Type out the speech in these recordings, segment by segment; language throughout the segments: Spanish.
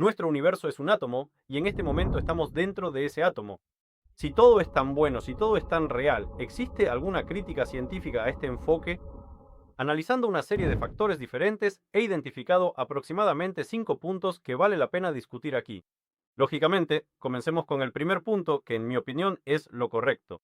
Nuestro universo es un átomo y en este momento estamos dentro de ese átomo. Si todo es tan bueno, si todo es tan real, ¿existe alguna crítica científica a este enfoque? Analizando una serie de factores diferentes, he identificado aproximadamente 5 puntos que vale la pena discutir aquí. Lógicamente, comencemos con el primer punto, que en mi opinión es lo correcto.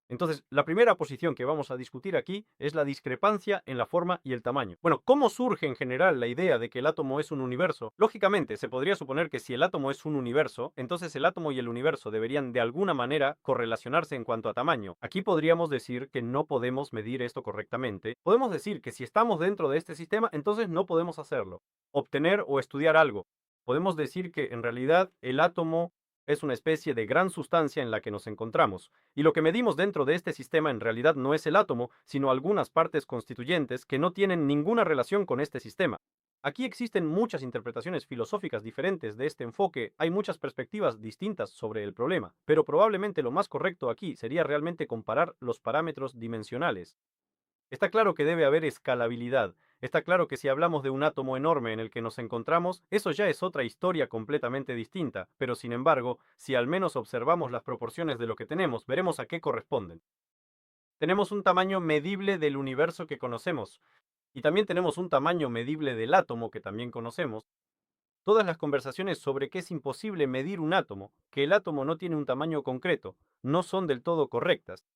Entonces, la primera posición que vamos a discutir aquí es la discrepancia en la forma y el tamaño. Bueno, ¿cómo surge en general la idea de que el átomo es un universo? Lógicamente, se podría suponer que si el átomo es un universo, entonces el átomo y el universo deberían de alguna manera correlacionarse en cuanto a tamaño. Aquí podríamos decir que no podemos medir esto correctamente. Podemos decir que si estamos dentro de este sistema, entonces no podemos hacerlo. Obtener o estudiar algo. Podemos decir que en realidad el átomo es una especie de gran sustancia en la que nos encontramos. Y lo que medimos dentro de este sistema en realidad no es el átomo, sino algunas partes constituyentes que no tienen ninguna relación con este sistema. Aquí existen muchas interpretaciones filosóficas diferentes de este enfoque, hay muchas perspectivas distintas sobre el problema, pero probablemente lo más correcto aquí sería realmente comparar los parámetros dimensionales. Está claro que debe haber escalabilidad. Está claro que si hablamos de un átomo enorme en el que nos encontramos, eso ya es otra historia completamente distinta, pero sin embargo, si al menos observamos las proporciones de lo que tenemos, veremos a qué corresponden. Tenemos un tamaño medible del universo que conocemos, y también tenemos un tamaño medible del átomo que también conocemos. Todas las conversaciones sobre que es imposible medir un átomo, que el átomo no tiene un tamaño concreto, no son del todo correctas.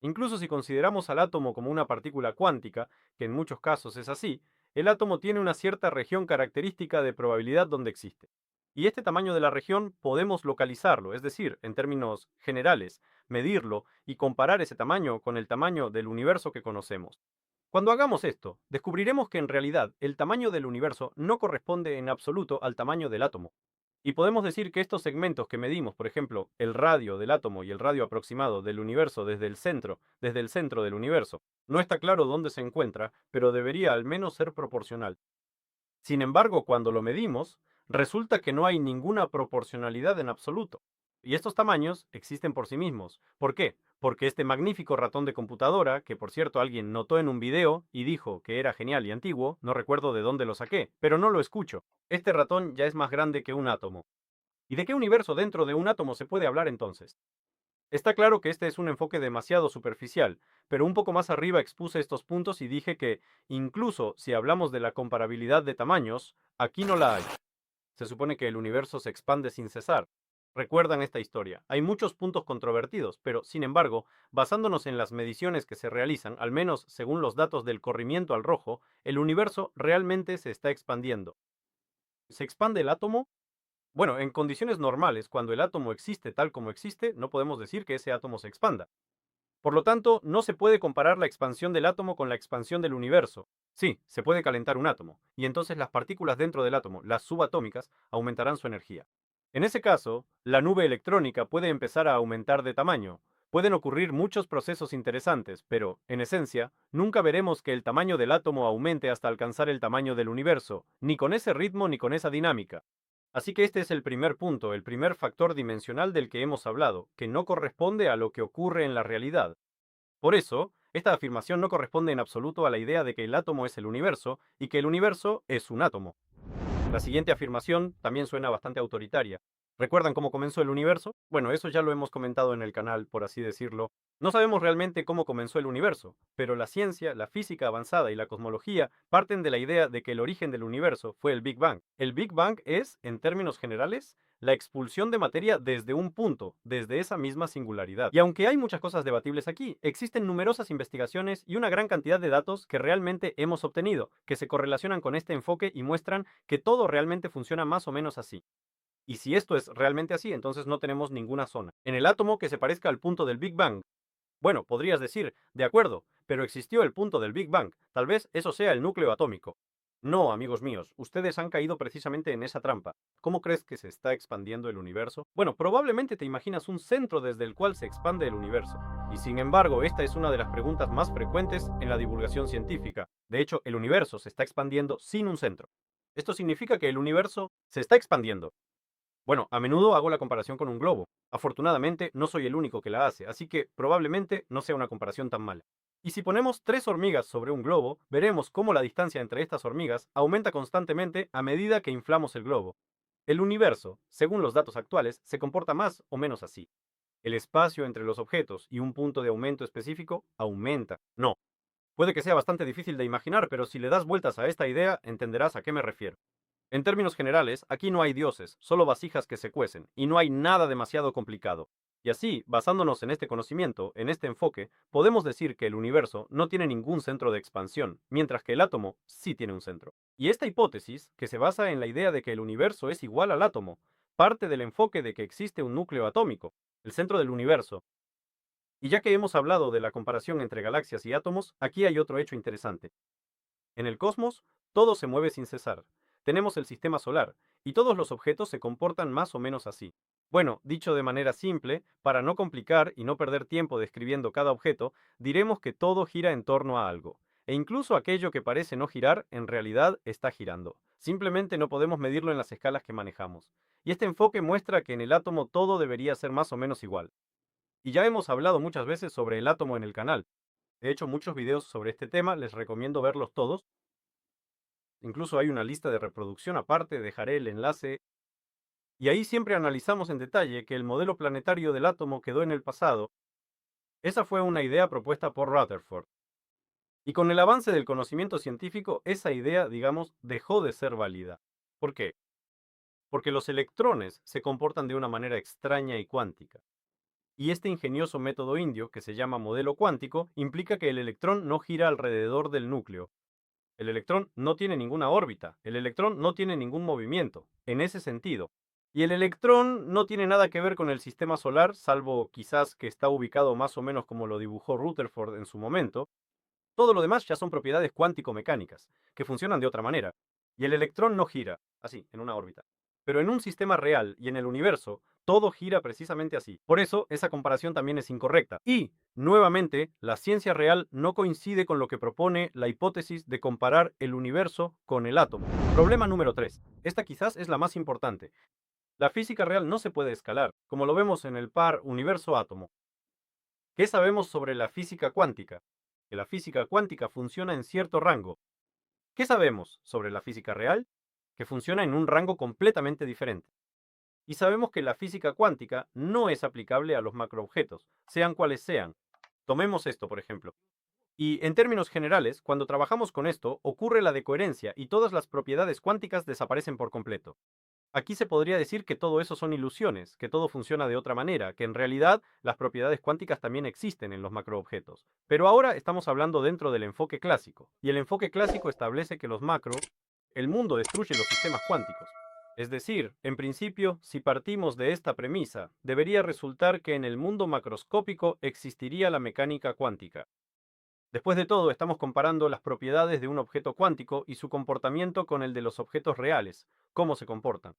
Incluso si consideramos al átomo como una partícula cuántica, que en muchos casos es así, el átomo tiene una cierta región característica de probabilidad donde existe. Y este tamaño de la región podemos localizarlo, es decir, en términos generales, medirlo y comparar ese tamaño con el tamaño del universo que conocemos. Cuando hagamos esto, descubriremos que en realidad el tamaño del universo no corresponde en absoluto al tamaño del átomo. Y podemos decir que estos segmentos que medimos, por ejemplo, el radio del átomo y el radio aproximado del universo desde el centro del universo, no está claro dónde se encuentra, pero debería al menos ser proporcional. Sin embargo, cuando lo medimos, resulta que no hay ninguna proporcionalidad en absoluto. Y estos tamaños existen por sí mismos. ¿Por qué? Porque este magnífico ratón de computadora, que por cierto alguien notó en un video y dijo que era genial y antiguo, no recuerdo de dónde lo saqué, pero no lo escucho. Este ratón ya es más grande que un átomo. ¿Y de qué universo dentro de un átomo se puede hablar entonces? Está claro que este es un enfoque demasiado superficial, pero un poco más arriba expuse estos puntos y dije que, incluso si hablamos de la comparabilidad de tamaños, aquí no la hay. Se supone que el universo se expande sin cesar. Recuerdan esta historia. Hay muchos puntos controvertidos, pero, sin embargo, basándonos en las mediciones que se realizan, al menos según los datos del corrimiento al rojo, el universo realmente se está expandiendo. ¿Se expande el átomo? Bueno, en condiciones normales, cuando el átomo existe tal como existe, no podemos decir que ese átomo se expanda. Por lo tanto, no se puede comparar la expansión del átomo con la expansión del universo. Sí, se puede calentar un átomo, y entonces las partículas dentro del átomo, las subatómicas, aumentarán su energía. En ese caso, la nube electrónica puede empezar a aumentar de tamaño. Pueden ocurrir muchos procesos interesantes, pero, en esencia, nunca veremos que el tamaño del átomo aumente hasta alcanzar el tamaño del universo, ni con ese ritmo ni con esa dinámica. Así que este es el primer punto, el primer factor dimensional del que hemos hablado, que no corresponde a lo que ocurre en la realidad. Por eso, esta afirmación no corresponde en absoluto a la idea de que el átomo es el universo y que el universo es un átomo. La siguiente afirmación también suena bastante autoritaria. ¿Recuerdan cómo comenzó el universo? Bueno, eso ya lo hemos comentado en el canal, por así decirlo. No sabemos realmente cómo comenzó el universo, pero la ciencia, la física avanzada y la cosmología parten de la idea de que el origen del universo fue el Big Bang. El Big Bang es, en términos generales, la expulsión de materia desde un punto, desde esa misma singularidad. Y aunque hay muchas cosas debatibles aquí, existen numerosas investigaciones y una gran cantidad de datos que realmente hemos obtenido, que se correlacionan con este enfoque y muestran que todo realmente funciona más o menos así. Y si esto es realmente así, entonces no tenemos ninguna zona en el átomo que se parezca al punto del Big Bang. Bueno, podrías decir, de acuerdo, pero existió el punto del Big Bang, tal vez eso sea el núcleo atómico. No, amigos míos, ustedes han caído precisamente en esa trampa. ¿Cómo crees que se está expandiendo el universo? Bueno, probablemente te imaginas un centro desde el cual se expande el universo. Y sin embargo, esta es una de las preguntas más frecuentes en la divulgación científica. De hecho, el universo se está expandiendo sin un centro. Esto significa que el universo se está expandiendo. Bueno, a menudo hago la comparación con un globo. Afortunadamente, no soy el único que la hace, así que probablemente no sea una comparación tan mala. Y si ponemos 3 hormigas sobre un globo, veremos cómo la distancia entre estas hormigas aumenta constantemente a medida que inflamos el globo. El universo, según los datos actuales, se comporta más o menos así. El espacio entre los objetos y un punto de aumento específico aumenta. No. Puede que sea bastante difícil de imaginar, pero si le das vueltas a esta idea, entenderás a qué me refiero. En términos generales, aquí no hay dioses, solo vasijas que se cuecen, y no hay nada demasiado complicado. Y así, basándonos en este conocimiento, en este enfoque, podemos decir que el universo no tiene ningún centro de expansión, mientras que el átomo sí tiene un centro. Y esta hipótesis, que se basa en la idea de que el universo es igual al átomo, parte del enfoque de que existe un núcleo atómico, el centro del universo. Y ya que hemos hablado de la comparación entre galaxias y átomos, aquí hay otro hecho interesante. En el cosmos, todo se mueve sin cesar. Tenemos el sistema solar, y todos los objetos se comportan más o menos así. Bueno, dicho de manera simple, para no complicar y no perder tiempo describiendo cada objeto, diremos que todo gira en torno a algo. E incluso aquello que parece no girar, en realidad está girando. Simplemente no podemos medirlo en las escalas que manejamos. Y este enfoque muestra que en el átomo todo debería ser más o menos igual. Y ya hemos hablado muchas veces sobre el átomo en el canal. He hecho muchos videos sobre este tema, les recomiendo verlos todos. Incluso hay una lista de reproducción aparte, dejaré el enlace. Y ahí siempre analizamos en detalle que el modelo planetario del átomo quedó en el pasado. Esa fue una idea propuesta por Rutherford. Y con el avance del conocimiento científico, esa idea, digamos, dejó de ser válida. ¿Por qué? Porque los electrones se comportan de una manera extraña y cuántica. Y este ingenioso método indio, que se llama modelo cuántico, implica que el electrón no gira alrededor del núcleo. El electrón no tiene ninguna órbita, el electrón no tiene ningún movimiento, en ese sentido. Y el electrón no tiene nada que ver con el sistema solar, salvo quizás que está ubicado más o menos como lo dibujó Rutherford en su momento. Todo lo demás ya son propiedades cuántico-mecánicas, que funcionan de otra manera. Y el electrón no gira, así, en una órbita. Pero en un sistema real y en el universo, todo gira precisamente así. Por eso, esa comparación también es incorrecta. Y, nuevamente, la ciencia real no coincide con lo que propone la hipótesis de comparar el universo con el átomo. Problema número 3. Esta quizás es la más importante. La física real no se puede escalar, como lo vemos en el par universo-átomo. ¿Qué sabemos sobre la física cuántica? Que la física cuántica funciona en cierto rango. ¿Qué sabemos sobre la física real? Que funciona en un rango completamente diferente. Y sabemos que la física cuántica no es aplicable a los macroobjetos, sean cuales sean. Tomemos esto, por ejemplo. Y en términos generales, cuando trabajamos con esto, ocurre la decoherencia y todas las propiedades cuánticas desaparecen por completo. Aquí se podría decir que todo eso son ilusiones, que todo funciona de otra manera, que en realidad las propiedades cuánticas también existen en los macroobjetos. Pero ahora estamos hablando dentro del enfoque clásico, y el enfoque clásico establece que el mundo destruye los sistemas cuánticos. Es decir, en principio, si partimos de esta premisa, debería resultar que en el mundo macroscópico existiría la mecánica cuántica. Después de todo, estamos comparando las propiedades de un objeto cuántico y su comportamiento con el de los objetos reales, cómo se comportan.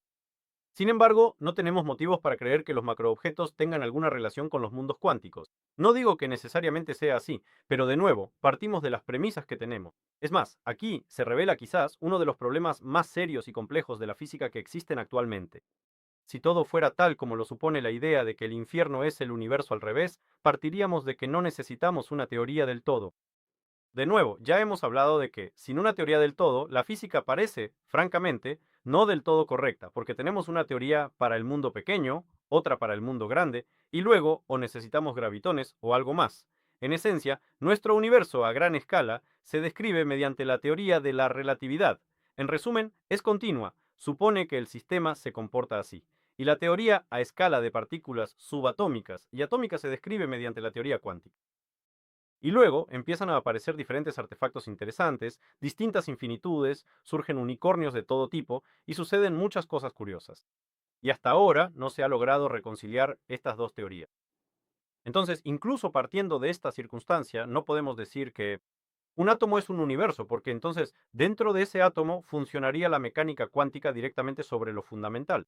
Sin embargo, no tenemos motivos para creer que los macroobjetos tengan alguna relación con los mundos cuánticos. No digo que necesariamente sea así, pero de nuevo, partimos de las premisas que tenemos. Es más, aquí se revela quizás uno de los problemas más serios y complejos de la física que existen actualmente. Si todo fuera tal como lo supone la idea de que el infierno es el universo al revés, partiríamos de que no necesitamos una teoría del todo. De nuevo, ya hemos hablado de que, sin una teoría del todo, la física parece, francamente, no del todo correcta, porque tenemos una teoría para el mundo pequeño, otra para el mundo grande, y luego o necesitamos gravitones o algo más. En esencia, nuestro universo a gran escala se describe mediante la teoría de la relatividad. En resumen, es continua, supone que el sistema se comporta así. Y la teoría a escala de partículas subatómicas y atómicas se describe mediante la teoría cuántica. Y luego empiezan a aparecer diferentes artefactos interesantes, distintas infinitudes, surgen unicornios de todo tipo y suceden muchas cosas curiosas. Y hasta ahora no se ha logrado reconciliar estas dos teorías. Entonces, incluso partiendo de esta circunstancia, no podemos decir que un átomo es un universo, porque entonces dentro de ese átomo funcionaría la mecánica cuántica directamente sobre lo fundamental.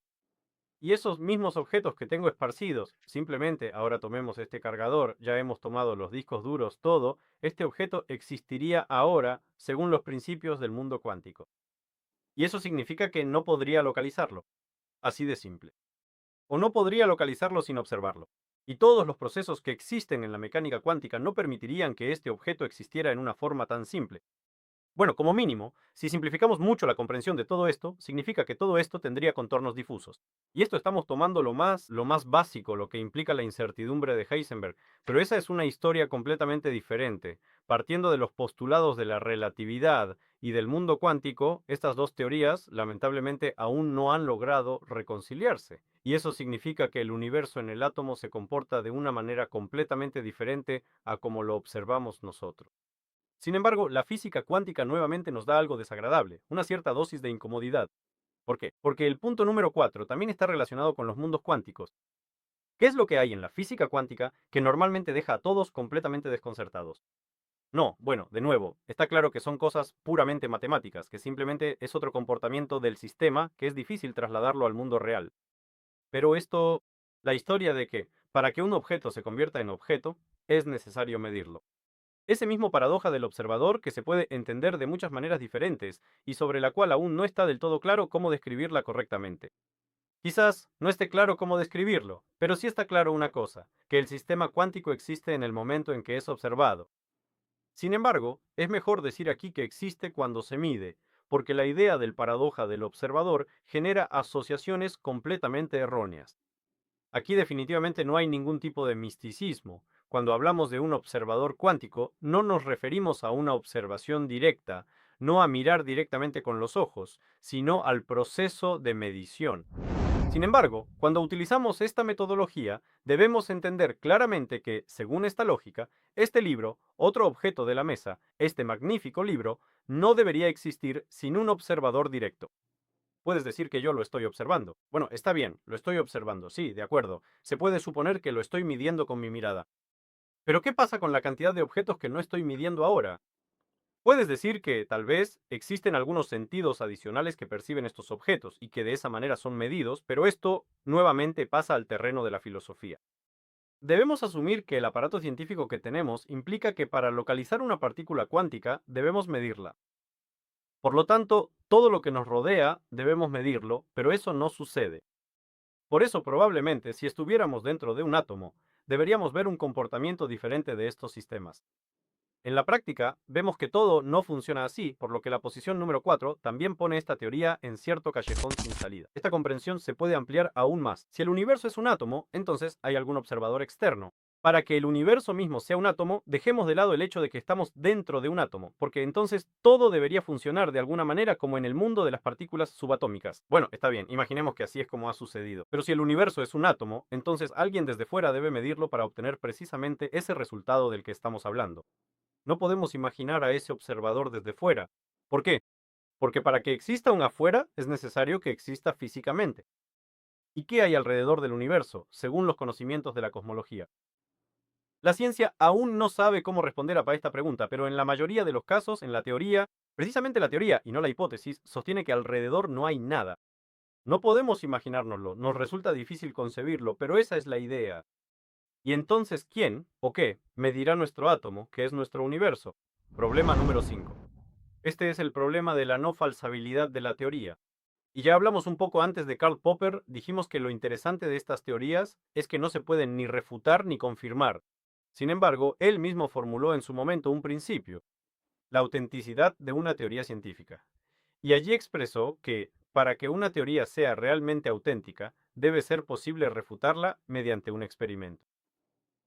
Y esos mismos objetos que tengo esparcidos, simplemente ahora tomemos este cargador, ya hemos tomado los discos duros, todo, este objeto existiría ahora según los principios del mundo cuántico. Y eso significa que no podría localizarlo, así de simple. O no podría localizarlo sin observarlo. Y todos los procesos que existen en la mecánica cuántica no permitirían que este objeto existiera en una forma tan simple. Bueno, como mínimo, si simplificamos mucho la comprensión de todo esto, significa que todo esto tendría contornos difusos. Y esto estamos tomando lo más básico, lo que implica la incertidumbre de Heisenberg, pero esa es una historia completamente diferente. Partiendo de los postulados de la relatividad y del mundo cuántico, estas dos teorías lamentablemente aún no han logrado reconciliarse. Y eso significa que el universo en el átomo se comporta de una manera completamente diferente a como lo observamos nosotros. Sin embargo, la física cuántica nuevamente nos da algo desagradable, una cierta dosis de incomodidad. ¿Por qué? Porque el punto número 4 también está relacionado con los mundos cuánticos. ¿Qué es lo que hay en la física cuántica que normalmente deja a todos completamente desconcertados? No, bueno, de nuevo, está claro que son cosas puramente matemáticas, que simplemente es otro comportamiento del sistema que es difícil trasladarlo al mundo real. Pero la historia de que para que un objeto se convierta en objeto, es necesario medirlo. Ese mismo paradoja del observador que se puede entender de muchas maneras diferentes y sobre la cual aún no está del todo claro cómo describirla correctamente. Quizás no esté claro cómo describirlo, pero sí está claro una cosa, que el sistema cuántico existe en el momento en que es observado. Sin embargo, es mejor decir aquí que existe cuando se mide, porque la idea del paradoja del observador genera asociaciones completamente erróneas. Aquí definitivamente no hay ningún tipo de misticismo. Cuando hablamos de un observador cuántico, no nos referimos a una observación directa, no a mirar directamente con los ojos, sino al proceso de medición. Sin embargo, cuando utilizamos esta metodología, debemos entender claramente que, según esta lógica, este libro, otro objeto de la mesa, este magnífico libro, no debería existir sin un observador directo. Puedes decir que yo lo estoy observando. Bueno, está bien, lo estoy observando, sí, de acuerdo. Se puede suponer que lo estoy midiendo con mi mirada. Pero ¿qué pasa con la cantidad de objetos que no estoy midiendo ahora? Puedes decir que, tal vez, existen algunos sentidos adicionales que perciben estos objetos y que de esa manera son medidos, pero esto nuevamente pasa al terreno de la filosofía. Debemos asumir que el aparato científico que tenemos implica que para localizar una partícula cuántica debemos medirla. Por lo tanto, todo lo que nos rodea debemos medirlo, pero eso no sucede. Por eso probablemente, si estuviéramos dentro de un átomo, deberíamos ver un comportamiento diferente de estos sistemas. En la práctica, vemos que todo no funciona así, por lo que la posición número 4 también pone esta teoría en cierto callejón sin salida. Esta comprensión se puede ampliar aún más. Si el universo es un átomo, entonces hay algún observador externo. Para que el universo mismo sea un átomo, dejemos de lado el hecho de que estamos dentro de un átomo, porque entonces todo debería funcionar de alguna manera como en el mundo de las partículas subatómicas. Bueno, está bien, imaginemos que así es como ha sucedido. Pero si el universo es un átomo, entonces alguien desde fuera debe medirlo para obtener precisamente ese resultado del que estamos hablando. No podemos imaginar a ese observador desde fuera. ¿Por qué? Porque para que exista un afuera es necesario que exista físicamente. ¿Y qué hay alrededor del universo, según los conocimientos de la cosmología? La ciencia aún no sabe cómo responder a esta pregunta, pero en la mayoría de los casos, en la teoría, precisamente la teoría y no la hipótesis, sostiene que alrededor no hay nada. No podemos imaginárnoslo, nos resulta difícil concebirlo, pero esa es la idea. Y entonces, ¿quién o qué medirá nuestro átomo, que es nuestro universo? Problema número 5. Este es el problema de la no falsabilidad de la teoría. Y ya hablamos un poco antes de Karl Popper, dijimos que lo interesante de estas teorías es que no se pueden ni refutar ni confirmar. Sin embargo, él mismo formuló en su momento un principio, la autenticidad de una teoría científica. Y allí expresó que, para que una teoría sea realmente auténtica, debe ser posible refutarla mediante un experimento.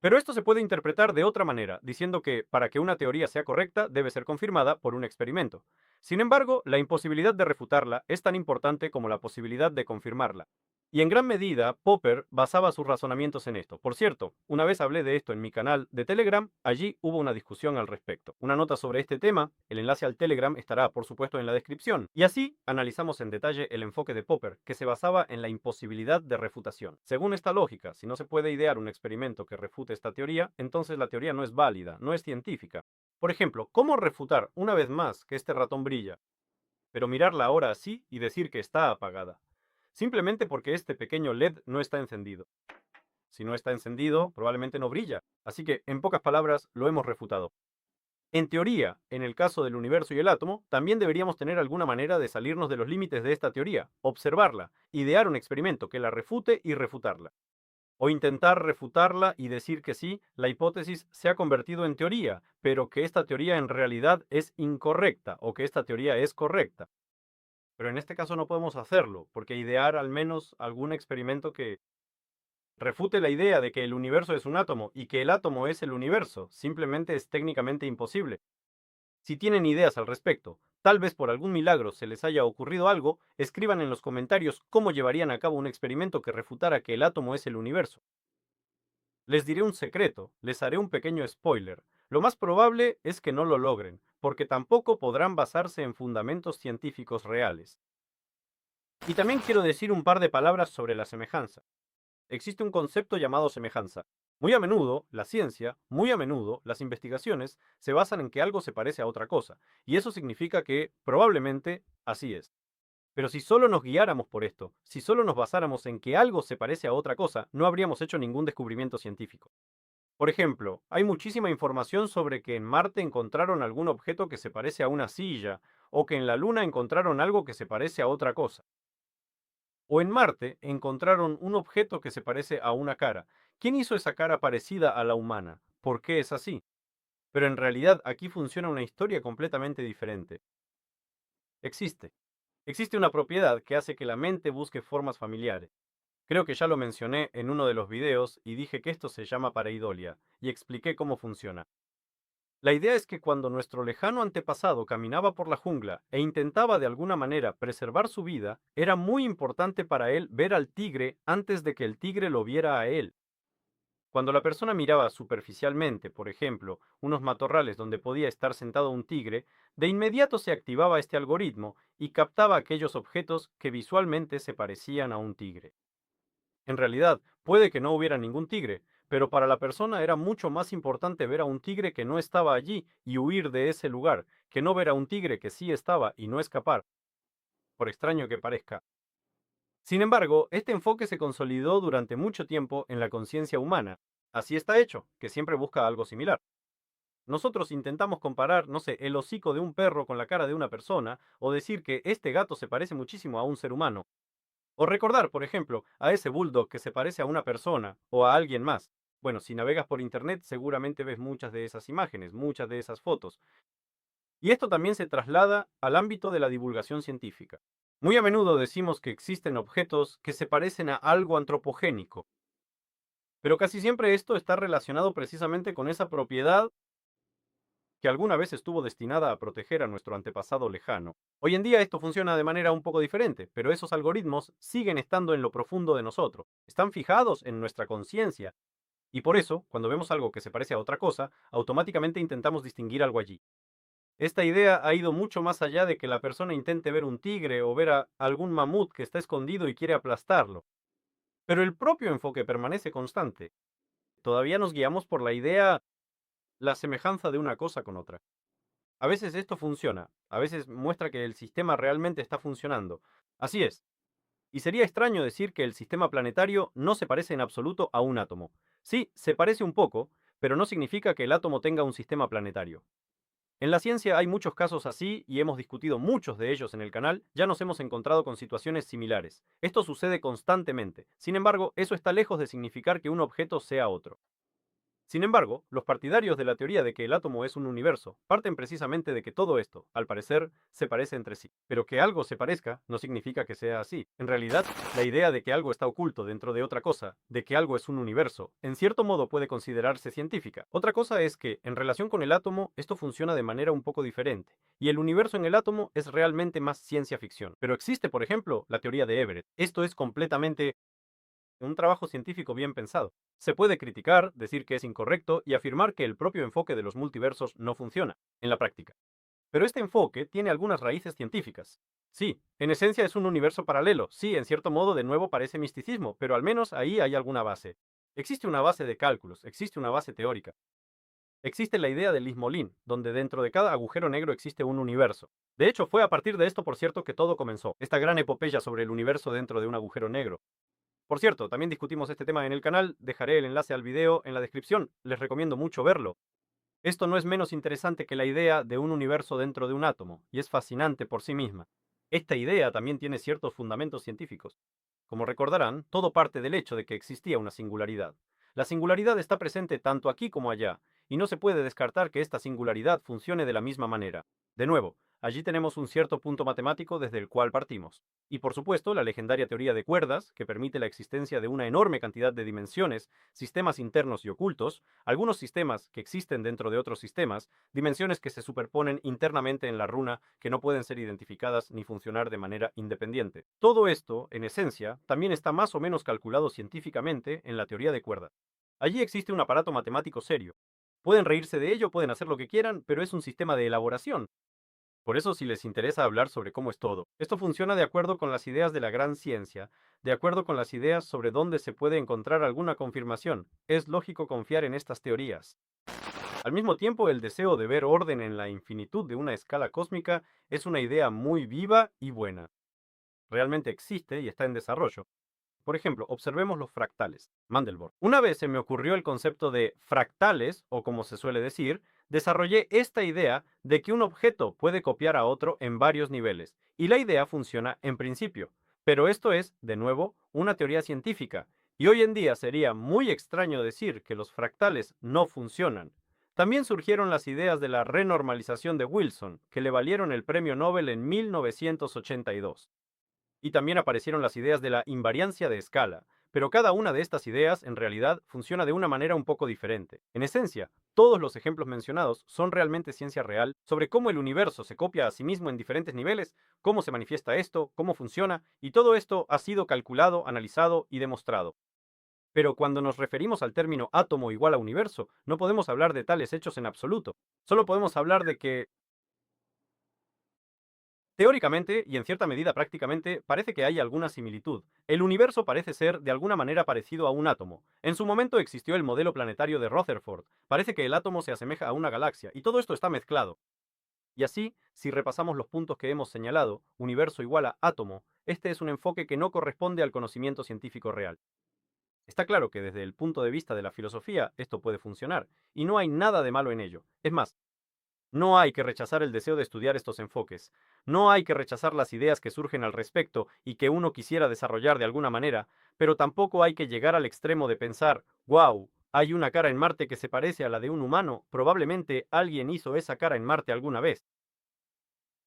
Pero esto se puede interpretar de otra manera, diciendo que para que una teoría sea correcta debe ser confirmada por un experimento. Sin embargo, la imposibilidad de refutarla es tan importante como la posibilidad de confirmarla. Y en gran medida, Popper basaba sus razonamientos en esto. Por cierto, una vez hablé de esto en mi canal de Telegram, allí hubo una discusión al respecto. Una nota sobre este tema, el enlace al Telegram estará por supuesto en la descripción. Y así analizamos en detalle el enfoque de Popper, que se basaba en la imposibilidad de refutación. Según esta lógica, si no se puede idear un experimento que refute esta teoría, entonces la teoría no es válida, no es científica. Por ejemplo, ¿cómo refutar una vez más que este ratón brilla, pero mirarla ahora así y decir que está apagada? Simplemente porque este pequeño LED no está encendido. Si no está encendido, probablemente no brilla. Así que, en pocas palabras, lo hemos refutado. En teoría, en el caso del universo y el átomo, también deberíamos tener alguna manera de salirnos de los límites de esta teoría, observarla, idear un experimento que la refute y refutarla. O intentar refutarla y decir que sí, la hipótesis se ha convertido en teoría, pero que esta teoría en realidad es incorrecta o que esta teoría es correcta. Pero en este caso no podemos hacerlo, porque idear al menos algún experimento que refute la idea de que el universo es un átomo y que el átomo es el universo simplemente es técnicamente imposible. Si tienen ideas al respecto, tal vez por algún milagro se les haya ocurrido algo, escriban en los comentarios cómo llevarían a cabo un experimento que refutara que el átomo es el universo. Les diré un secreto, les haré un pequeño spoiler. Lo más probable es que no lo logren, porque tampoco podrán basarse en fundamentos científicos reales. Y también quiero decir un par de palabras sobre la semejanza. Existe un concepto llamado semejanza. Muy a menudo, la ciencia, muy a menudo, las investigaciones se basan en que algo se parece a otra cosa, y eso significa que, probablemente, así es. Pero si solo nos guiáramos por esto, si solo nos basáramos en que algo se parece a otra cosa, no habríamos hecho ningún descubrimiento científico. Por ejemplo, hay muchísima información sobre que en Marte encontraron algún objeto que se parece a una silla, o que en la Luna encontraron algo que se parece a otra cosa. O en Marte encontraron un objeto que se parece a una cara. ¿Quién hizo esa cara parecida a la humana? ¿Por qué es así? Pero en realidad aquí funciona una historia completamente diferente. Existe. Existe una propiedad que hace que la mente busque formas familiares. Creo que ya lo mencioné en uno de los videos y dije que esto se llama pareidolia, y expliqué cómo funciona. La idea es que cuando nuestro lejano antepasado caminaba por la jungla e intentaba de alguna manera preservar su vida, era muy importante para él ver al tigre antes de que el tigre lo viera a él. Cuando la persona miraba superficialmente, por ejemplo, unos matorrales donde podía estar sentado un tigre, de inmediato se activaba este algoritmo y captaba aquellos objetos que visualmente se parecían a un tigre. En realidad, puede que no hubiera ningún tigre, pero para la persona era mucho más importante ver a un tigre que no estaba allí y huir de ese lugar, que no ver a un tigre que sí estaba y no escapar, por extraño que parezca. Sin embargo, este enfoque se consolidó durante mucho tiempo en la conciencia humana. Así está hecho, que siempre busca algo similar. Nosotros intentamos comparar, no sé, el hocico de un perro con la cara de una persona, o decir que este gato se parece muchísimo a un ser humano. O recordar, por ejemplo, a ese bulldog que se parece a una persona o a alguien más. Bueno, si navegas por internet seguramente ves muchas de esas imágenes, muchas de esas fotos. Y esto también se traslada al ámbito de la divulgación científica. Muy a menudo decimos que existen objetos que se parecen a algo antropogénico, pero casi siempre esto está relacionado precisamente con esa propiedad que alguna vez estuvo destinada a proteger a nuestro antepasado lejano. Hoy en día esto funciona de manera un poco diferente, pero esos algoritmos siguen estando en lo profundo de nosotros, están fijados en nuestra conciencia, y por eso, cuando vemos algo que se parece a otra cosa, automáticamente intentamos distinguir algo allí. Esta idea ha ido mucho más allá de que la persona intente ver un tigre o ver a algún mamut que está escondido y quiere aplastarlo. Pero el propio enfoque permanece constante. Todavía nos guiamos por la idea, la semejanza de una cosa con otra. A veces esto funciona, a veces muestra que el sistema realmente está funcionando. Así es. Y sería extraño decir que el sistema planetario no se parece en absoluto a un átomo. Sí, se parece un poco, pero no significa que el átomo tenga un sistema planetario. En la ciencia hay muchos casos así y hemos discutido muchos de ellos en el canal, ya nos hemos encontrado con situaciones similares. Esto sucede constantemente. Sin embargo, eso está lejos de significar que un objeto sea otro. Sin embargo, los partidarios de la teoría de que el átomo es un universo parten precisamente de que todo esto, al parecer, se parece entre sí. Pero que algo se parezca no significa que sea así. En realidad, la idea de que algo está oculto dentro de otra cosa, de que algo es un universo, en cierto modo puede considerarse científica. Otra cosa es que, en relación con el átomo, esto funciona de manera un poco diferente, y el universo en el átomo es realmente más ciencia ficción. Pero existe, por ejemplo, la teoría de Everett. Esto es completamente un trabajo científico bien pensado. Se puede criticar, decir que es incorrecto y afirmar que el propio enfoque de los multiversos no funciona en la práctica. Pero este enfoque tiene algunas raíces científicas. Sí, en esencia es un universo paralelo. Sí, en cierto modo de nuevo parece misticismo, pero al menos ahí hay alguna base. Existe una base de cálculos, existe una base teórica. Existe la idea del Ismolin, donde dentro de cada agujero negro existe un universo. De hecho, fue a partir de esto, por cierto, que todo comenzó. Esta gran epopeya sobre el universo dentro de un agujero negro. Por cierto, también discutimos este tema en el canal, dejaré el enlace al video en la descripción, les recomiendo mucho verlo. Esto no es menos interesante que la idea de un universo dentro de un átomo, y es fascinante por sí misma. Esta idea también tiene ciertos fundamentos científicos. Como recordarán, todo parte del hecho de que existía una singularidad. La singularidad está presente tanto aquí como allá, y no se puede descartar que esta singularidad funcione de la misma manera. De nuevo, allí tenemos un cierto punto matemático desde el cual partimos. Y por supuesto, la legendaria teoría de cuerdas, que permite la existencia de una enorme cantidad de dimensiones, sistemas internos y ocultos, algunos sistemas que existen dentro de otros sistemas, dimensiones que se superponen internamente en la runa que no pueden ser identificadas ni funcionar de manera independiente. Todo esto, en esencia, también está más o menos calculado científicamente en la teoría de cuerdas. Allí existe un aparato matemático serio. Pueden reírse de ello, pueden hacer lo que quieran, pero es un sistema de elaboración. Por eso, si les interesa hablar sobre cómo es todo, esto funciona de acuerdo con las ideas de la gran ciencia, de acuerdo con las ideas sobre dónde se puede encontrar alguna confirmación. Es lógico confiar en estas teorías. Al mismo tiempo, el deseo de ver orden en la infinitud de una escala cósmica es una idea muy viva y buena. Realmente existe y está en desarrollo. Por ejemplo, observemos los fractales. Mandelbrot. Una vez se me ocurrió el concepto de fractales, o como se suele decir, desarrollé esta idea de que un objeto puede copiar a otro en varios niveles, y la idea funciona en principio. Pero esto es, de nuevo, una teoría científica, y hoy en día sería muy extraño decir que los fractales no funcionan. También surgieron las ideas de la renormalización de Wilson, que le valieron el premio Nobel en 1982. Y también aparecieron las ideas de la invariancia de escala, pero cada una de estas ideas en realidad funciona de una manera un poco diferente. En esencia, todos los ejemplos mencionados son realmente ciencia real sobre cómo el universo se copia a sí mismo en diferentes niveles, cómo se manifiesta esto, cómo funciona, y todo esto ha sido calculado, analizado y demostrado. Pero cuando nos referimos al término átomo igual a universo, no podemos hablar de tales hechos en absoluto. Solo podemos hablar de que teóricamente, y en cierta medida prácticamente, parece que hay alguna similitud. El universo parece ser de alguna manera parecido a un átomo. En su momento existió el modelo planetario de Rutherford. Parece que el átomo se asemeja a una galaxia, y todo esto está mezclado. Y así, si repasamos los puntos que hemos señalado, universo igual a átomo, este es un enfoque que no corresponde al conocimiento científico real. Está claro que desde el punto de vista de la filosofía esto puede funcionar, y no hay nada de malo en ello. Es más, no hay que rechazar el deseo de estudiar estos enfoques. No hay que rechazar las ideas que surgen al respecto y que uno quisiera desarrollar de alguna manera, pero tampoco hay que llegar al extremo de pensar, wow, hay una cara en Marte que se parece a la de un humano, probablemente alguien hizo esa cara en Marte alguna vez.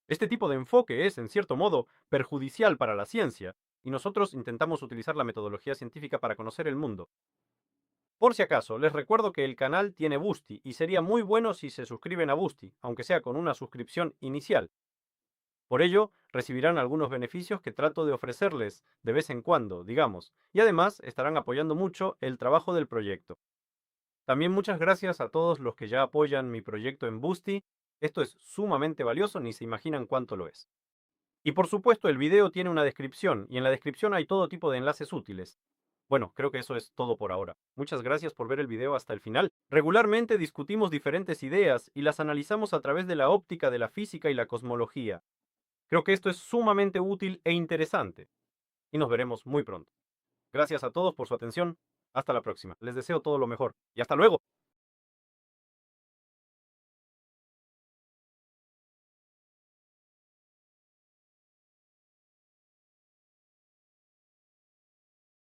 Este tipo de enfoque es, en cierto modo, perjudicial para la ciencia, y nosotros intentamos utilizar la metodología científica para conocer el mundo. Por si acaso, les recuerdo que el canal tiene Boosty y sería muy bueno si se suscriben a Boosty, aunque sea con una suscripción inicial. Por ello, recibirán algunos beneficios que trato de ofrecerles de vez en cuando, digamos, y además estarán apoyando mucho el trabajo del proyecto. También muchas gracias a todos los que ya apoyan mi proyecto en Boosty. Esto es sumamente valioso, ni se imaginan cuánto lo es. Y por supuesto, el video tiene una descripción, y en la descripción hay todo tipo de enlaces útiles. Bueno, creo que eso es todo por ahora. Muchas gracias por ver el video hasta el final. Regularmente discutimos diferentes ideas y las analizamos a través de la óptica de la física y la cosmología. Creo que esto es sumamente útil e interesante. Y nos veremos muy pronto. Gracias a todos por su atención. Hasta la próxima. Les deseo todo lo mejor. Y hasta luego.